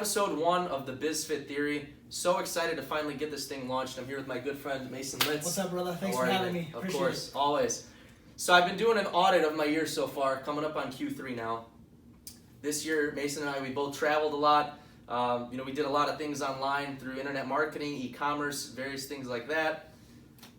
episode 1 of the BizFit Theory. So excited to finally get this thing launched. I'm here with my good friend Mason Litz. What's up, brother? Thanks for having me. Of course, always. So I've been doing an audit of my year so far, coming up on Q3 now. This year, Mason and I, we both traveled a lot. We did a lot of things online through internet marketing, e-commerce, various things like that.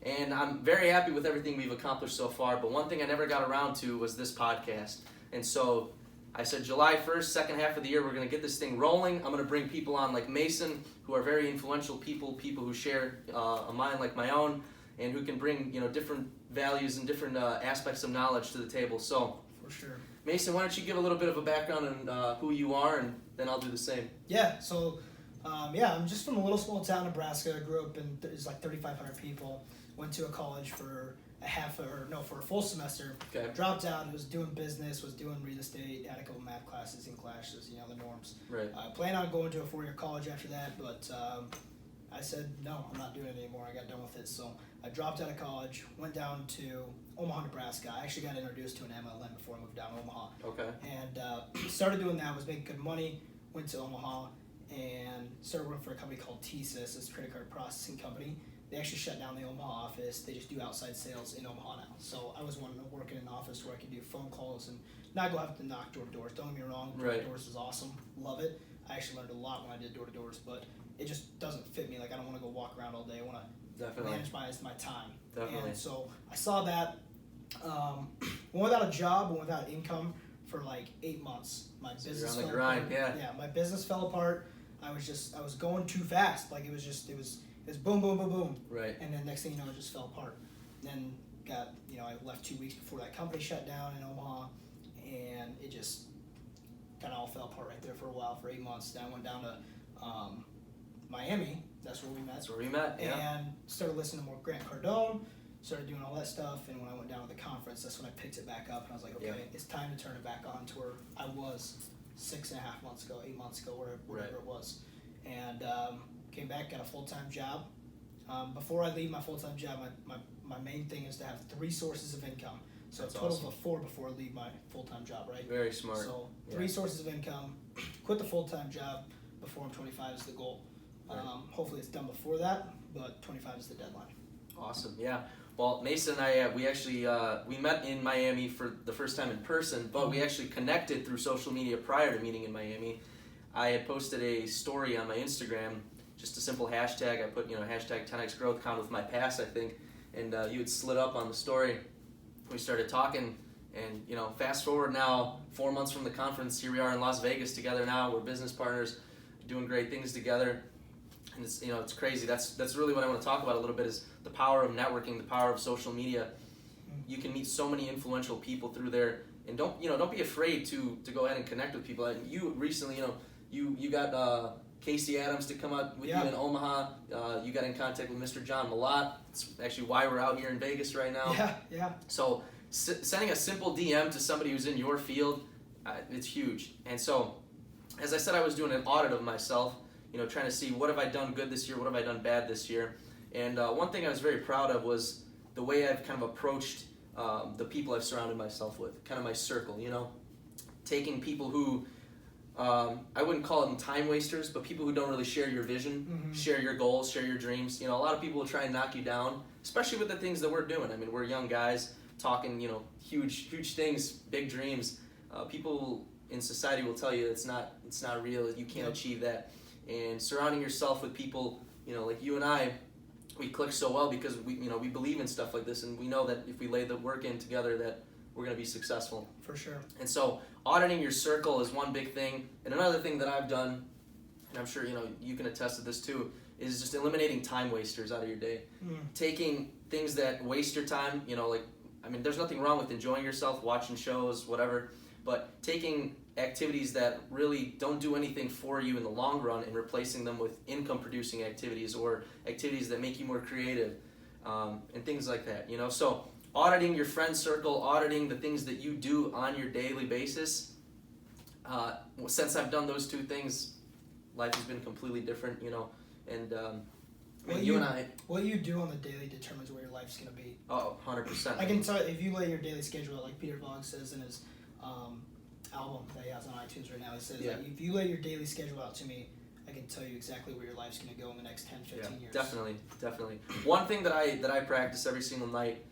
And I'm very happy with everything we've accomplished so far. But one thing I never got around to was this podcast. And so I said July 1st, second half of the year, we're going to get this thing rolling. I'm going to bring people on like Mason, who are very influential people who share a mind like my own, and who can bring different values and different aspects of knowledge to the table. So, for sure. Mason, why don't you give a little bit of a background on who you are, and then I'll do the same. Yeah, so, I'm just from a little small town, Nebraska. I grew up in, there's like 3,500 people. Went to a college for for a full semester. Okay. Dropped out, was doing business, was doing real estate, had a couple math classes and classes, the norms. Right. Planned on going to a 4-year college after that, but I said, no, I'm not doing it anymore. I got done with it. So I dropped out of college, went down to Omaha, Nebraska. I actually got introduced to an MLM before I moved down to Omaha. Okay. And started doing that, was making good money, went to Omaha, and started working for a company called TSYS, it's a credit card processing company. They actually shut down the Omaha office. They just do outside sales in Omaha now. So I was wanting to work in an office where I could do phone calls and not go have to knock door to doors. Don't get me wrong, door to doors is awesome. Love it. I actually learned a lot when I did door to doors, but it just doesn't fit me. Like, I don't want to go walk around all day. I want to manage my time. Definitely. And so I saw that. Went without a job, went without income for like 8 months. My business fell apart. Yeah, my business fell apart. I was going too fast. Like, it was boom, boom, boom, boom. Right. And then next thing you know, it just fell apart. Then I left 2 weeks before that company shut down in Omaha, and it just kind of all fell apart right there for a while, for 8 months. Then I went down to Miami. That's where we met. That's where we met, yeah. And started listening to more Grant Cardone, started doing all that stuff. And when I went down to the conference, that's when I picked it back up. And I was like, okay, It's time to turn it back on to where I was 6.5 months ago, 8 months ago, whatever it was. And came back, got a full-time job. Before I leave my full-time job, my main thing is to have 3 sources of income. So that's a total awesome. of 4 before I leave my full-time job, right? Very smart. So 3 sources of income, quit the full-time job before I'm 25 is the goal. Right. Hopefully it's done before that, but 25 is the deadline. Awesome, yeah. Well, Mason and I, we actually we met in Miami for the first time in person, but we actually connected through social media prior to meeting in Miami. I had posted a story on my Instagram, just a simple hashtag. I put, hashtag 10x growth count with my pass, I think, and you had slid up on the story. We started talking, and fast forward now, 4 months from the conference, here we are in Las Vegas together now. We're business partners, doing great things together, and it's crazy. That's really what I want to talk about a little bit, is the power of networking, the power of social media. You can meet so many influential people through there, and don't be afraid to go ahead and connect with people. And you recently, you got Casey Adams to come out with you in Omaha. You got in contact with Mr. John Malott. It's actually why we're out here in Vegas right now. Yeah. So sending a simple DM to somebody who's in your field, it's huge. And so, as I said, I was doing an audit of myself, trying to see what have I done good this year, what have I done bad this year. And one thing I was very proud of was the way I've kind of approached the people I've surrounded myself with, kind of my circle, taking people who, I wouldn't call them time wasters, but people who don't really share your vision, share your goals, share your dreams. A lot of people will try and knock you down, especially with the things that we're doing. I mean, we're young guys talking, huge things, big dreams. People in society will tell you it's not real, you can't achieve that. And surrounding yourself with people, like you and I, we click so well because we believe in stuff like this, and we know that if we lay the work in together, that we're going to be successful. For sure. And so auditing your circle is one big thing. And another thing that I've done, and I'm sure you can attest to this too, is just eliminating time wasters out of your day. Taking things that waste your time, there's nothing wrong with enjoying yourself, watching shows, whatever, but taking activities that really don't do anything for you in the long run and replacing them with income producing activities or activities that make you more creative, and things like that. So auditing your friend circle, auditing the things that you do on your daily basis. Since I've done those 2 things, life has been completely different, and what you do on the daily determines where your life's going to be. Oh, 100%. I can tell you, if you lay your daily schedule out, like Peter Vlog says in his album that he has on iTunes right now. He says, Yeah. if you lay your daily schedule out to me, I can tell you exactly where your life's going to go in the next 10, 15 years. Definitely. One thing that I practice every single night,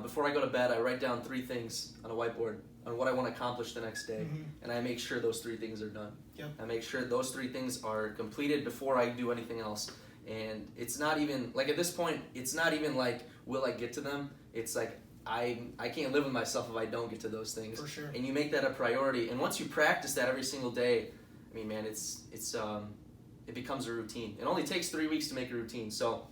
before I go to bed, I write down 3 things on a whiteboard on what I want to accomplish the next day, and I make sure those 3 things are done. Yep. I make sure those 3 things are completed before I do anything else. And it's not even, like, at this point, it's not even like, will I get to them? It's like, I can't live with myself if I don't get to those things. For sure. And you make that a priority. And once you practice that every single day, I mean, man, it becomes a routine. It only takes 3 weeks to make a routine, so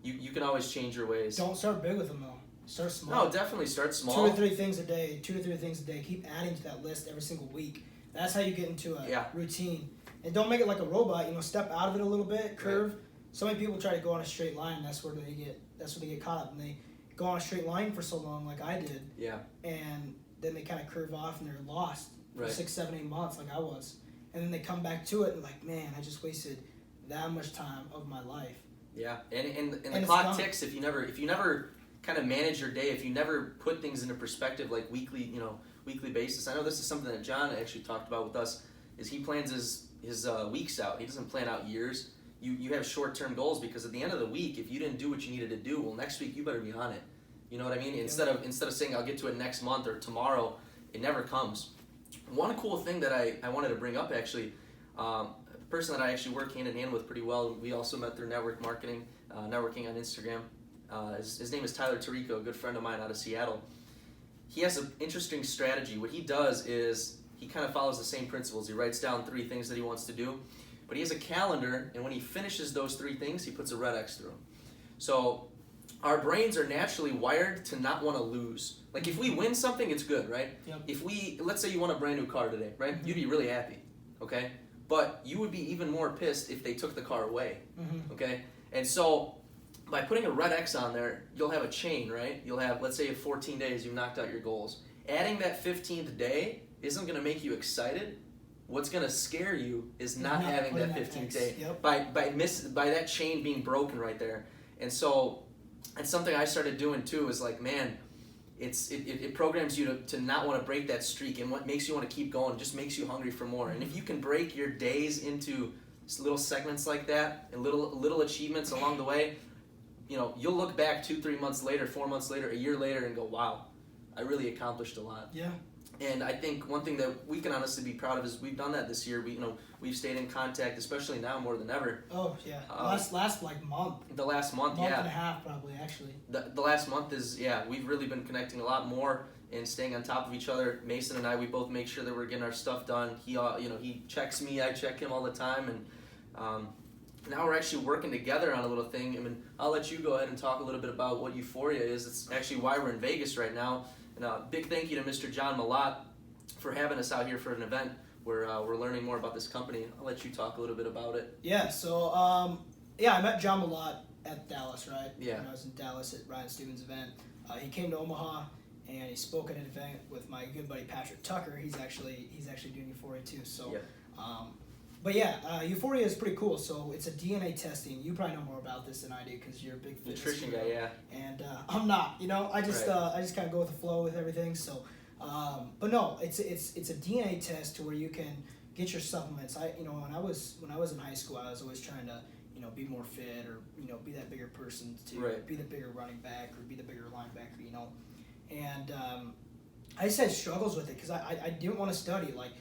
you can always change your ways. Don't start big with them, though. Start small. No, definitely start small. 2 to 3 things a day. Keep adding to that list every single week. That's how you get into a routine. And don't make it like a robot. Step out of it a little bit, curve. Right. So many people try to go on a straight line, and that's where they get caught up, and they go on a straight line for so long, like I did. Yeah. And then they kind of curve off, and they're lost for right. 6, 7, 8 months, like I was. And then they come back to it, and like, man, I just wasted that much time of my life. Yeah, and the clock ticks if you never kind of manage your day, if you never put things into perspective, like weekly basis. I know this is something that John actually talked about with us. Is he plans his weeks out? He doesn't plan out years. You have short-term goals, because at the end of the week, if you didn't do what you needed to do, well, next week you better be on it. You know what I mean? Yeah. Instead of saying I'll get to it next month or tomorrow, it never comes. One cool thing that I wanted to bring up, actually, a person that I actually work hand in hand with pretty well. We also met through networking on Instagram. His name is Tyler Tarico, a good friend of mine out of Seattle. He has an interesting strategy. What he does is he kind of follows the same principles. He writes down 3 things that he wants to do. But he has a calendar, and when he finishes those 3 things, he puts a red X through them. So our brains are naturally wired to not want to lose. Like, if we win something, it's good, right? Yep. Let's say you won a brand new car today, right? You'd be really happy, okay? But you would be even more pissed if they took the car away, okay? And so by putting a red X on there, you'll have a chain, right? You'll have, let's say, in 14 days, you've knocked out your goals. Adding that 15th day isn't going to make you excited. What's going to scare you is not having that 15th day. Yep. By that chain being broken right there. And so it's something I started doing too, is like, man, it programs you to not want to break that streak, and what makes you want to keep going just makes you hungry for more. And if you can break your days into little segments like that and little achievements along the way, you'll look back 2, 3 months later, 4 months later, a year later, and go, wow, I really accomplished a lot. Yeah. And I think one thing that we can honestly be proud of is we've done that this year. We've stayed in contact, especially now more than ever. Oh yeah, last like month. The last month, month and a half probably, actually. The last month is we've really been connecting a lot more and staying on top of each other. Mason and I, we both make sure that we're getting our stuff done. He checks me, I check him all the time, and now we're actually working together on a little thing. I mean, I'll let you go ahead and talk a little bit about what Euphoria is. It's actually why we're in Vegas right now. And a big thank you to Mr. John Balac for having us out here for an event where we're learning more about this company. I'll let you talk a little bit about it. Yeah, so I met John Balac at Dallas, right? Yeah. When I was in Dallas at Ryan Stevens' event. He came to Omaha and he spoke at an event with my good buddy Patrick Tucker. He's actually doing Euphoria too. So, yeah. Euphoria is pretty cool. So it's a DNA testing. You probably know more about this than I do because you're a big nutrition guy, yeah. And I'm not. I just kind of go with the flow with everything. So, but no, it's a DNA test to where you can get your supplements. When I was in high school, I was always trying to be more fit or be that bigger person to be the bigger running back or be the bigger linebacker. And I just had struggles with it because I didn't want to study like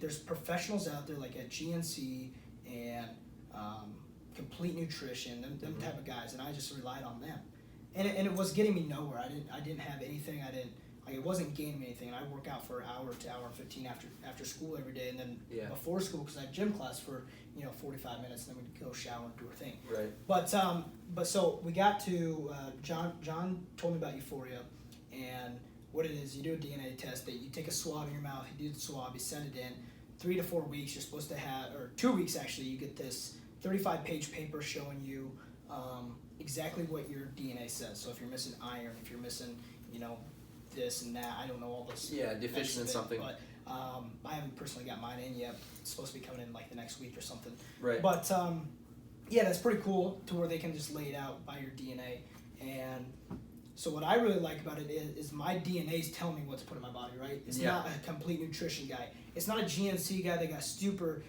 there's professionals out there like at GNC and Complete Nutrition, them type of guys, and I just relied on them, and it was getting me nowhere. I didn't have anything. It wasn't gaining me anything. And I work out for an hour to hour and 15 after school every day, and then before school because I had gym class for 45 minutes, and then we'd go shower and do our thing. Right. But so we got to John told me about Euphoria, and what it is, you do a DNA test that you take a swab in your mouth, you do the swab, you send it in. 3 to 4 weeks, you're supposed to have, or 2 weeks actually, you get this 35-page paper showing you exactly what your DNA says. So if you're missing iron, if you're missing, this and that, I don't know all this. Yeah, deficient in something. But I haven't personally got mine in yet. It's supposed to be coming in like the next week or something. Right. But that's pretty cool to where they can just lay it out by your DNA. And So what I really like about it is my DNA's telling me what to put in my body, right? It's not a complete nutrition guy. It's not a GNC guy that got super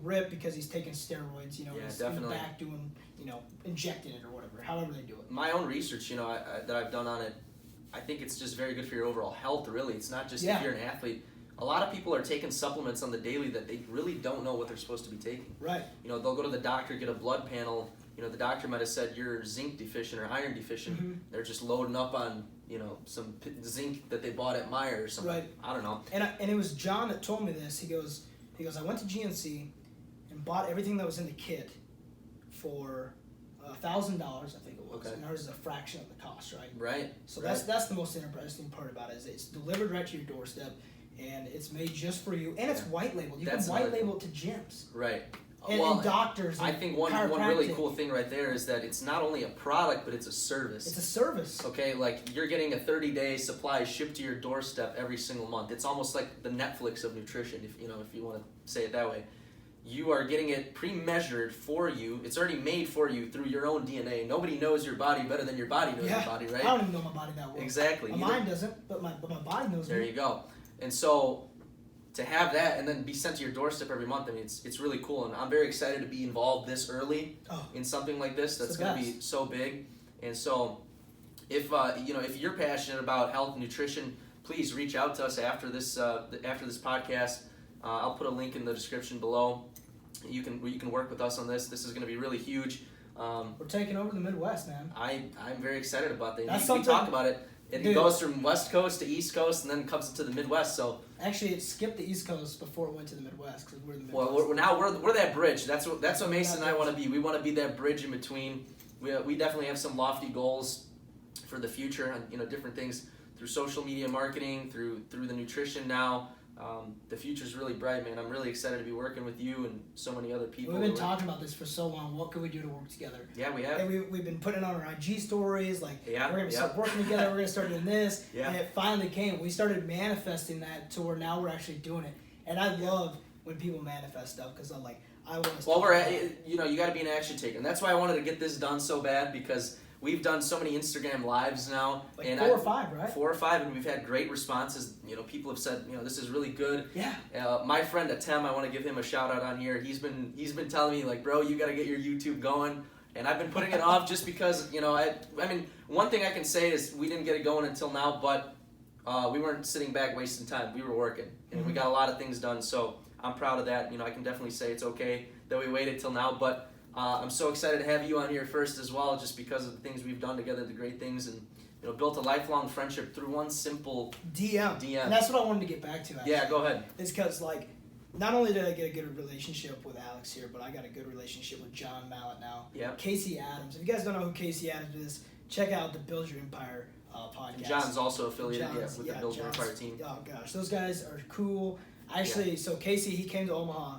ripped because he's taking steroids, you know, he's in the back doing, you know, injecting it or whatever, however they do it. My own research, you know, that I've done on it, I think it's just very good for your overall health, really. It's not just if you're an athlete. A lot of people are taking supplements on the daily that they really don't know what they're supposed to be taking. Right. You know, they'll go to the doctor, get a blood panel. You know, the doctor might have said you're zinc deficient or iron deficient. Mm-hmm. They're just loading up on, you know, some zinc that they bought at Meijer or something. Right. I don't know. And it was John that told me this. He goes, I went to GNC and bought everything that was in the kit for $1,000, I think it was. Okay. And ours is a fraction of the cost, right? Right. So that's the most interesting part about it, is it's delivered right to your doorstep, and it's made just for you, and it's white labeled. You can white label it to gyms. Right. And doctors. And I think one really cool thing right there is that it's not only a product, but it's a service. It's a service. Okay, like you're getting a 30-day supply shipped to your doorstep every single month. It's almost like the Netflix of nutrition, if you want to say it that way. You are getting it pre-measured for you. It's already made for you through your own DNA. Nobody knows your body better than your body knows your body, right? I don't even know my body that well. Exactly. My mind doesn't, but my body knows me. There you go. And so to have that and then be sent to your doorstep every month, I mean, it's really cool. And I'm very excited to be involved this early in something like this. That's going to be so big. And so if you're passionate about health and nutrition, please reach out to us after this podcast. I'll put a link in the description below. You can work with us on this. This is going to be really huge. We're taking over the Midwest, man. I'm very excited about that. We talk about it. It goes from West Coast to East Coast and then comes into the Midwest. So actually, it skipped the East Coast before it went to the Midwest, because we're the Midwest. Well, we're that bridge. That's what Mason and I want to be. We want to be that bridge in between. We definitely have some lofty goals for the future, and different things through social media marketing, through the nutrition now. The future's really bright, man. I'm really excited to be working with you and so many other people. We've been talking about this for so long. What can we do to work together? Yeah, we have. And we've been putting on our IG stories, like, we're going to start working together, we're going to start doing this. Yeah. And it finally came. We started manifesting that to where now we're actually doing it. And I love when people manifest stuff, because I'm like, I want to. Well, you got to be an action taker. And that's why I wanted to get this done so bad, because we've done so many Instagram lives now. Like and 4 or 5, right? 4 or 5, and we've had great responses. People have said, this is really good. Yeah. My friend Atem, I want to give him a shout out on here. He's been telling me, like, bro, you got to get your YouTube going. And I've been putting it off just because, I mean, one thing I can say is we didn't get it going until now, but we weren't sitting back wasting time. We were working, and we got a lot of things done. So I'm proud of that. I can definitely say it's okay that we waited till now, but I'm so excited to have you on here first as well, just because of the things we've done together, the great things, and built a lifelong friendship through one simple DM. And that's what I wanted to get back to, actually. Yeah, go ahead. It's because, like, not only did I get a good relationship with Aleks here, but I got a good relationship with John Mallet now. Yeah. Casey Adams. If you guys don't know who Casey Adams is, check out the Build Your Empire podcast. John's also affiliated with the Build Your Empire team. Oh, gosh. Those guys are cool. Actually, so Casey, he came to Omaha,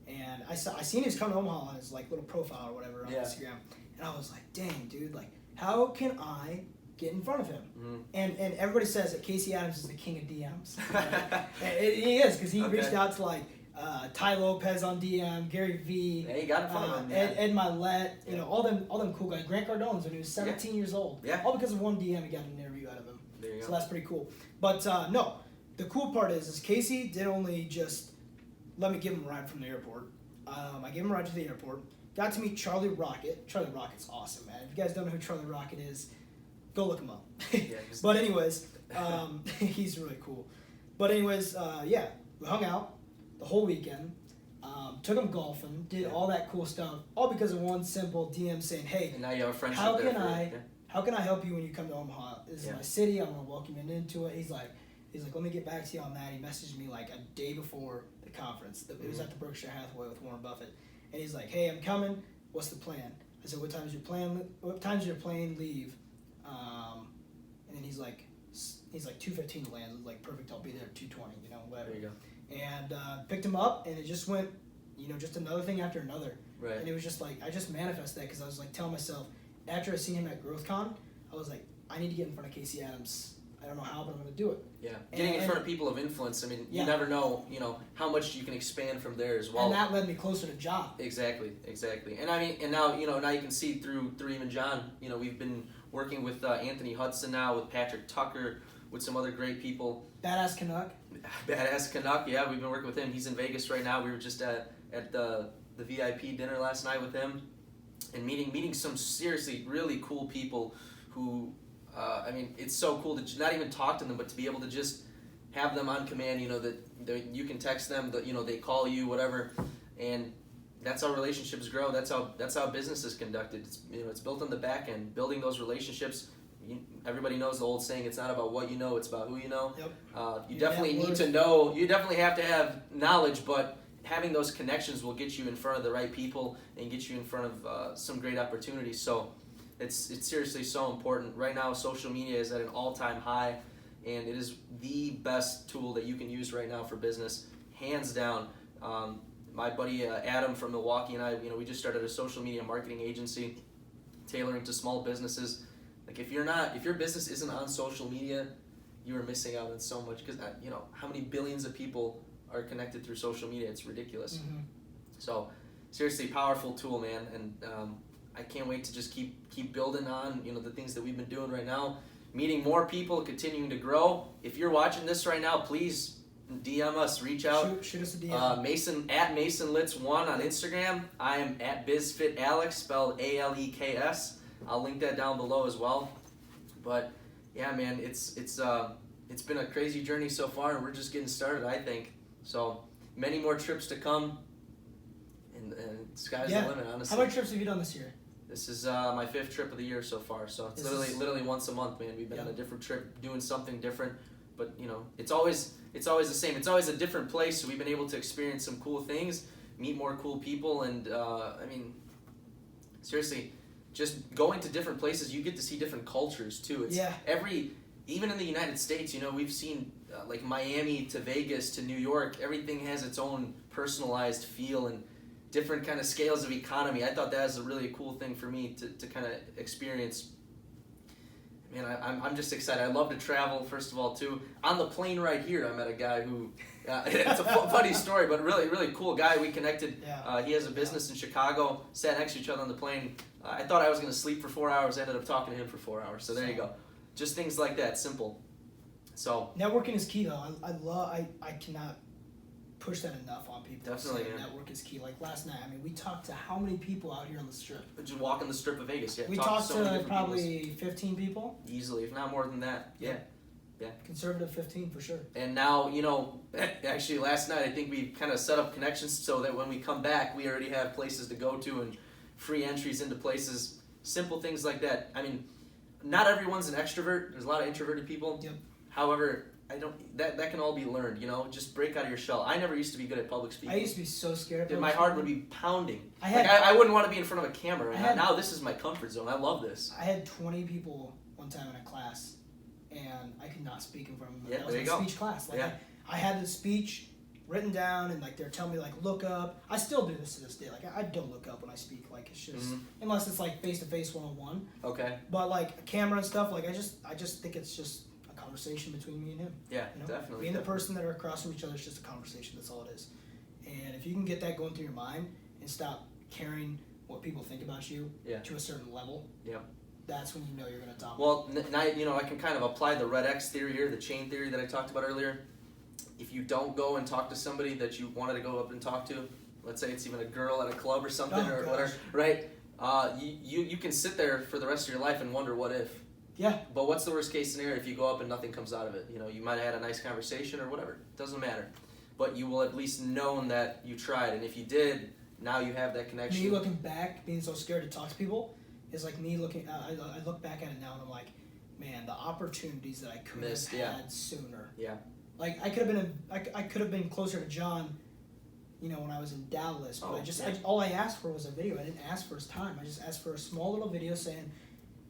and I seen he was coming to Omaha on his, like, little profile or whatever on Instagram. And I was like, dang, dude, like, how can I get in front of him? Mm-hmm. And everybody says that Casey Adams is the king of DMs. He is, because he reached out to, like, Ty Lopez on DM, Gary V. Yeah, he got in front of him. Ed Milet, all them cool guys. Grant Cardone's when he was 17 years old. Yeah. All because of one DM, he got an interview out of him. There you go. So that's pretty cool. But no, the cool part is Casey did only just let me give him a ride from the airport. I gave him a ride to the airport. Got to meet Charlie Rocket. Charlie Rocket's awesome, man. If you guys don't know who Charlie Rocket is, go look him up. But anyways, he's really cool. But anyways, we hung out the whole weekend. Took him golfing. Did all that cool stuff. All because of one simple DM saying, "Hey, and now you have a friendship how can I help you when you come to Omaha? This is my city. I want to welcome you into it." He's like, let me get back to you on that. He messaged me like a day before the conference. It was at the Berkshire Hathaway with Warren Buffett. And he's like, "Hey, I'm coming. What's the plan?" I said, "What time's your plane leave?" And then he's like 2:15 to land. I was like, "Perfect. I'll be there at 2:20. Whatever." There you go. And picked him up, and it just went, just another thing after another. Right. And it was just like I just manifested that, because I was like telling myself, after I seen him at GrowthCon, I was like, I need to get in front of Casey Adams. I don't know how, but I'm going to do it. Yeah, getting in front of people of influence. I mean, you never know, how much you can expand from there as well. And that led me closer to John. Exactly. And I mean, and now, now you can see through even John, we've been working with Anthony Hudson now, with Patrick Tucker, with some other great people. Badass Canuck. Badass Canuck, yeah, we've been working with him. He's in Vegas right now. We were just at the VIP dinner last night with him, and meeting some seriously really cool people who, I mean, it's so cool to not even talk to them, but to be able to just have them on command. You know that you can text them, that you know they call you, whatever, and that's how relationships grow. That's how business is conducted. It's built on the back end, building those relationships. Everybody knows the old saying, it's not about what you know, it's about who you know. Yep. You definitely need to know, you definitely have to have knowledge, but having those connections will get you in front of the right people and get you in front of some great opportunities. So it's seriously so important. Right now, social media is at an all-time high, and it is the best tool that you can use right now for business, hands down. My buddy Adam from Milwaukee and I, we just started a social media marketing agency, tailoring to small businesses. Like if your business isn't on social media, you are missing out on so much, because how many billions of people are connected through social media? It's ridiculous. Mm-hmm. So seriously, powerful tool, man, and I can't wait to just keep building on the things that we've been doing right now, meeting more people, continuing to grow. If you're watching this right now, please DM us, reach out. Shoot us a DM. Mason Litz 1 on Instagram. I am at BizFitAleks, spelled ALEKS. I'll link that down below as well. But yeah, man, it's been a crazy journey so far, and we're just getting started, I think. So many more trips to come, and sky's the limit, honestly. How many trips have you done this year? This is my 5th trip of the year so far. So it's literally once a month, man. We've been on a different trip, doing something different. But it's always the same. It's always a different place. So we've been able to experience some cool things, meet more cool people, and I mean, seriously, just going to different places, you get to see different cultures too. Even in the United States, we've seen like Miami to Vegas to New York. Everything has its own personalized feel and different kind of scales of economy. I thought that was a really cool thing for me to kind of experience. Man, I'm just excited. I love to travel, first of all, too. On the plane right here, I met a guy who, it's a funny story, but really, really cool guy. We connected. He has a business in Chicago, sat next to each other on the plane. I thought I was going to sleep for 4 hours. I ended up talking to him for 4 hours. So there you go. Just things like that, simple. So networking is key, though. I cannot push that enough on people. Definitely, yeah. Network is key. Like last night, I mean, we talked to how many people out here on the strip? Just walking the strip of Vegas, yeah. We talked to probably 15 people. Easily, if not more than that. Yeah. Conservative 15 for sure. And now, actually last night I think we kind of set up connections so that when we come back, we already have places to go to and free entries into places. Simple things like that. I mean, not everyone's an extrovert. There's a lot of introverted people. Yep. However, that can all be learned, just break out of your shell. I never used to be good at public speaking. I used to be so scared. My heart would be pounding. I wouldn't want to be in front of a camera. Now this is my comfort zone. I love this. I had 20 people one time in a class, and I could not speak in front of them. Yeah, that was my speech class. I had the speech written down, and they're telling me look up. I still do this to this day. I don't look up when I speak. It's just unless it's face-to-face 1-on-1. Okay. But a camera and stuff, I just think it's just a conversation between me and him. Yeah, definitely. Me and the person that are across from each other is just a conversation. That's all it is. And if you can get that going through your mind and stop caring what people think about you to a certain level, that's when you're going to dominate. Well, now I can kind of apply the red X theory here, the chain theory that I talked about earlier. If you don't go and talk to somebody that you wanted to go up and talk to, let's say it's even a girl at a club or something whatever, right? You can sit there for the rest of your life and wonder what if. Yeah. But what's the worst case scenario if you go up and nothing comes out of it? You might have had a nice conversation or whatever. It doesn't matter. But you will at least known that you tried. And if you did, now you have that connection. Me looking back, being so scared to talk to people, is like me looking, I look back at it now and I'm like, man, the opportunities that I could have had sooner. Yeah. I could have been closer to John, when I was in Dallas. But all I asked for was a video. I didn't ask for his time. I just asked for a small little video saying,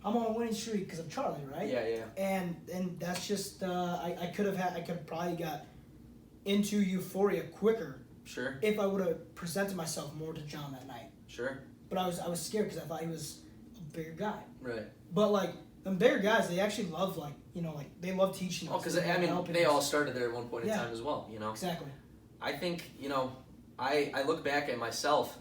I'm on a winning streak because of Charlie, right? Yeah. And that's just I could have probably got into euphoria quicker. Sure. If I would have presented myself more to John that night. Sure. But I was scared because I thought he was a bigger guy. Right. But them bigger guys, they actually love they love teaching us. Oh, because they all started there at one point in time as well. Exactly. I think I look back at myself,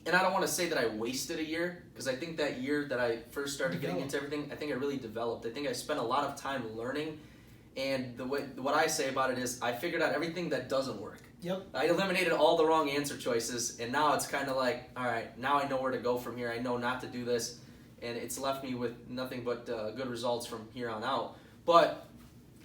and I don't want to say that I wasted a year, because I think that year that I first started getting into everything, I think I really developed. I think I spent a lot of time learning, and what I say about it is I figured out everything that doesn't work. Yep. I eliminated all the wrong answer choices, and now it's kind of like, all right, now I know where to go from here. I know not to do this, and it's left me with nothing but good results from here on out. But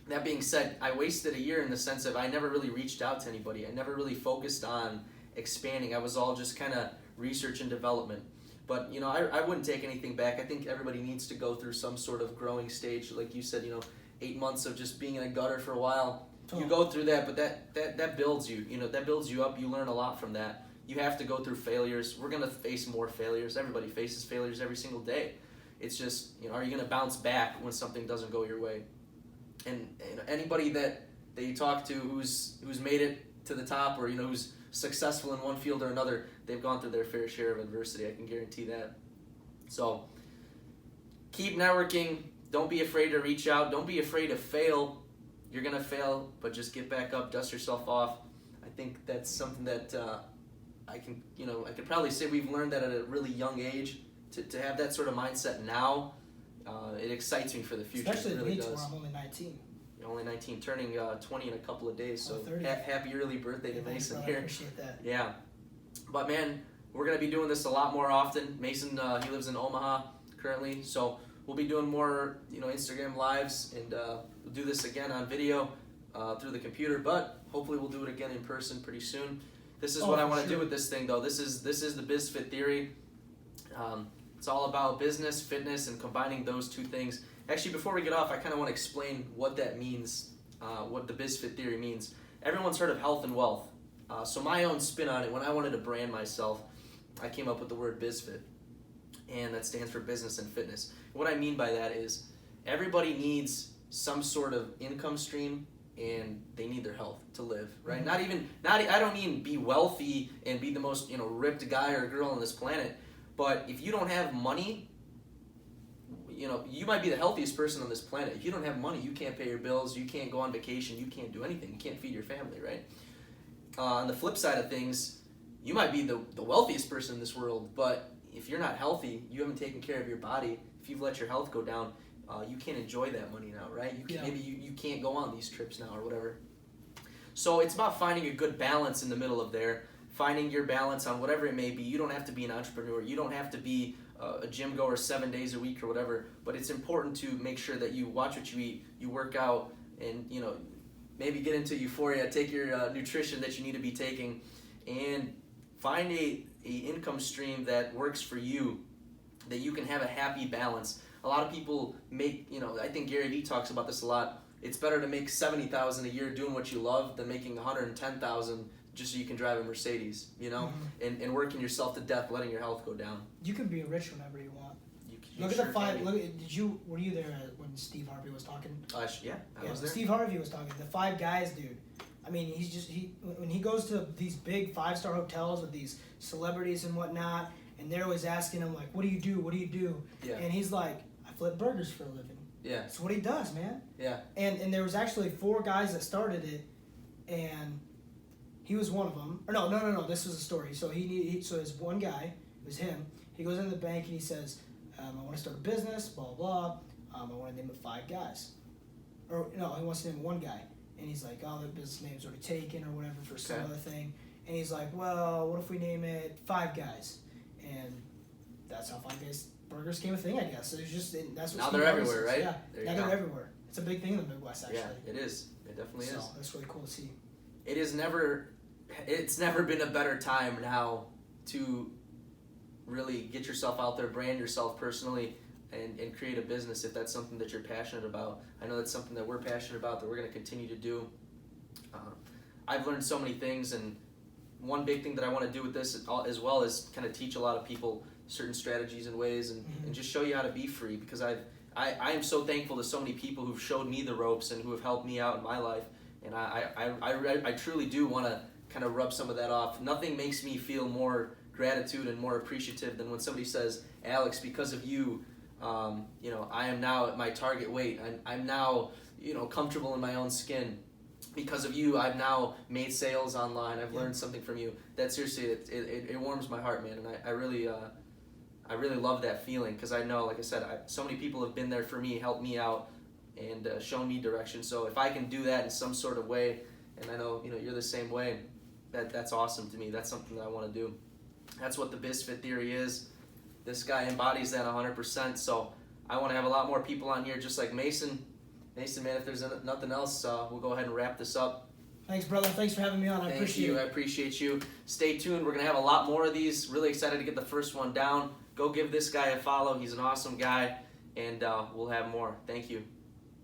that being said, I wasted a year in the sense of I never really reached out to anybody. I never really focused on expanding. I was all just kind of research and development. But, you know, I wouldn't take anything back. I think everybody needs to go through some sort of growing stage. Like you said, you know, 8 months of just being in a gutter for a while. You go through that, but that builds you. You know, that builds you up. You learn a lot from that. You have to go through failures. We're going to face more failures. Everybody faces failures every single day. It's just, you know, are you going to bounce back when something doesn't go your way? And you know, anybody that you talk to who's made it to the top, or, you know, who's successful in one field or another, they've gone through their fair share of adversity. I can guarantee that. So keep networking. Don't be afraid to reach out. Don't be afraid to fail. You're going to fail, but just get back up, dust yourself off. I think that's something that I could probably say we've learned that at a really young age. To have that sort of mindset now, it excites me for the future. Especially it really me, does. where I'm only 19. You're only 19, turning 20 in a couple of days. So 30. happy early birthday to Mason I here. appreciate that. Yeah, but man, we're gonna be doing this a lot more often. Mason, he lives in Omaha currently, so we'll be doing more, you know, Instagram lives, and we'll do this again on video through the computer. But hopefully, we'll do it again in person pretty soon. This is what I want to do with this thing, though. This is the BizFit Theory. It's all about business, fitness, and combining those two things. Actually, before we get off, I kind of want to explain what that means, what the BizFit Theory means. Everyone's heard of health and wealth. So my own spin on it, when I wanted to brand myself, I came up with the word BizFit, and that stands for business and fitness. What I mean by that is everybody needs some sort of income stream, and they need their health to live, right? Mm-hmm. I don't mean be wealthy and be the most, you know, ripped guy or girl on this planet, but if you don't have money, you know, you might be the healthiest person on this planet. If you don't have money, you can't pay your bills, you can't go on vacation, you can't do anything, you can't feed your family, right? On the flip side of things, you might be the wealthiest person in this world, but if you're not healthy, you haven't taken care of your body, if you've let your health go down, you can't enjoy that money now, right? Maybe you can't go on these trips now or whatever. So it's about finding a good balance in the middle of there, finding your balance on whatever it may be. You don't have to be an entrepreneur. You don't have to be a gym goer 7 days a week or whatever, but it's important to make sure that you watch what you eat, you work out, and, you know, maybe get into euphoria, take your nutrition that you need to be taking, and find a income stream that works for you, that you can have a happy balance. A lot of people make, you know, I think Gary Vee talks about this a lot. It's better to make $70,000 a year doing what you love than making $110,000 just so you can drive a Mercedes, you know, and working yourself to death, letting your health go down. You can be rich whenever you want. You Look sure at the five. can. Were you there when Steve Harvey was talking? Yeah, I was there. Steve Harvey was talking. The 5 guys, dude. I mean, when he goes to these big 5-star hotels with these celebrities and whatnot, and they're always asking him like, "What do you do? What do you do?" Yeah. And he's like, "I flip burgers for a living." Yeah. That's what he does, man. Yeah. And there was actually 4 guys that started it, and he was one of them. Or no. This was a story. So so there's one guy. It was him. He goes into the bank and he says, "I want to start a business. Blah blah. I want to name it 5 guys." Or no, he wants to name 1 guy. And he's like, "Oh, the business name's already taken or whatever for some other thing." And he's like, "Well, what if we name it 5 Guys?" And that's how 5 Guys burgers became a thing, I guess. So it's just that's what now Steve they're Harvey everywhere, says. right? Yeah, now they're everywhere. It's a big thing in the Midwest, actually. Yeah, it is. It definitely is. That's really cool to see. It's never been a better time now to really get yourself out there, brand yourself personally, and create a business if that's something that you're passionate about. I know that's something that we're passionate about, that we're going to continue to do. I've learned so many things, and one big thing that I want to do with this as well is kind of teach a lot of people certain strategies and ways, and just show you how to be free, because I am so thankful to so many people who've showed me the ropes and who have helped me out in my life, and I truly do want to kind of rub some of that off. Nothing makes me feel more gratitude and more appreciative than when somebody says, "Alex, because of you, you know, I am now at my target weight. I'm now, you know, comfortable in my own skin." because of you, I've now made sales online. I've learned something from you. That seriously, it warms my heart, man. And I really love that feeling, because I know, like I said, so many people have been there for me, helped me out, and shown me direction. So if I can do that in some sort of way, and I know you're the same way, that's awesome to me. That's something that I want to do. That's what the BizFit Theory is. This guy embodies that 100%. So I want to have a lot more people on here just like Mason. Mason, man, if there's nothing else, we'll go ahead and wrap this up. Thanks, brother. Thanks for having me on. I appreciate it. I appreciate you. Stay tuned. We're going to have a lot more of these. Really excited to get the first one down. Go give this guy a follow. He's an awesome guy, and we'll have more. Thank you.